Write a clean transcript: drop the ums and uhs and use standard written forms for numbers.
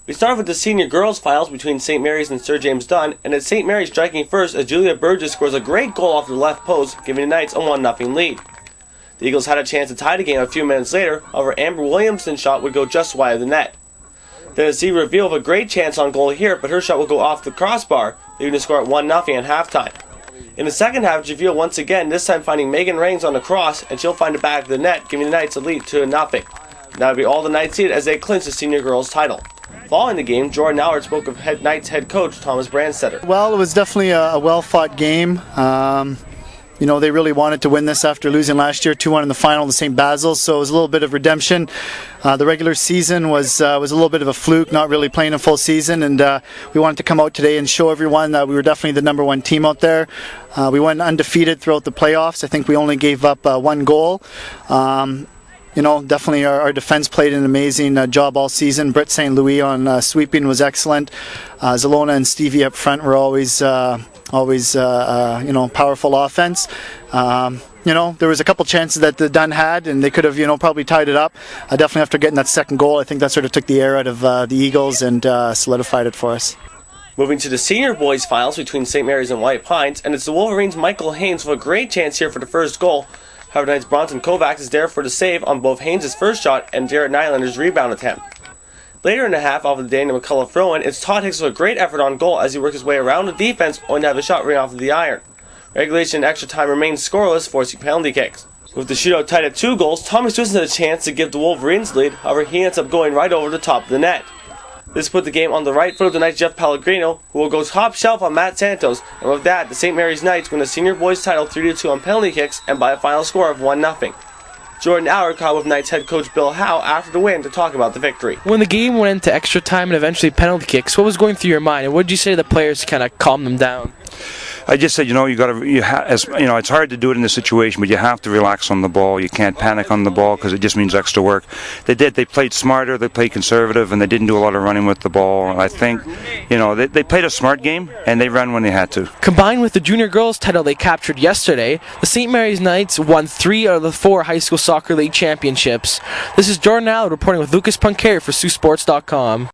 We start with the senior girls finals between St. Mary's and Sir James Dunn, and it's St. Mary's striking first as Julia Burgess scores a great goal off the left post, giving the Knights a 1-0 lead. The Eagles had a chance to tie the game a few minutes later, however Amber Williamson's shot would go just wide of the net. Then a Z reveal of a great chance on goal here, but her shot will go off the crossbar, leaving the score at 1-0 at halftime. In the second half, Javier once again, this time finding Megan Rains on the cross, and she'll find the back of the net, giving the Knights a lead 2-0. That would be all the Knights needed as they clinch the senior girls title. Following the game, Jordan Allard spoke of Knights head coach Thomas Brandstetter. Well, it was definitely a well-fought game. They really wanted to win this after losing last year 2-1 in the final to St. Basil's, so it was a little bit of redemption. The regular season was a little bit of a fluke, not really playing a full season, and we wanted to come out today and show everyone that we were definitely the number one team out there. We went undefeated throughout the playoffs. I think we only gave up one goal. Definitely our defense played an amazing job all season. Britt St. Louis on sweeping was excellent. Zalona and Stevie up front were always powerful offense. There was a couple chances that the Dunn had, and they could have, probably tied it up. Definitely after getting that second goal, I think that sort of took the air out of the Eagles and solidified it for us. Moving to the senior boys finals between St. Mary's and White Pines, and it's the Wolverines' Michael Haynes with a great chance here for the first goal. However, Knights' Bronson Kovacs is there for the save on both Haynes' first shot and Jared Nylander's rebound attempt. Later in the half, off of the Daniel McCullough throw-in, it's Todd Hicks with a great effort on goal as he works his way around the defense, only to have the shot ring off of the iron. Regulation and extra time remains scoreless, forcing penalty kicks. With the shootout tied at 2 goals, Thomas Twiston had a chance to give the Wolverines lead, however he ends up going right over the top of the net. This put the game on the right foot of the Knights' Jeff Pellegrino, who will go top shelf on Matt Santos, and with that, the St. Mary's Knights win the senior boys title 3-2 on penalty kicks and by a final score of 1-0. Jordan Allard caught with Knights head coach Bill Howe after the win to talk about the victory. When the game went into extra time and eventually penalty kicks, what was going through your mind, and what did you say to the players to kind of calm them down? I just said, it's hard to do it in this situation, but you have to relax on the ball. You can't panic on the ball because it just means extra work. They did. They played smarter. They played conservative, and they didn't do a lot of running with the ball. I think, they played a smart game, and they ran when they had to. Combined with the junior girls title they captured yesterday, the St. Mary's Knights won 3 out of the 4 high school soccer league championships. This is Jordan Allard reporting with Lucas Punquet for SiouxSports.com.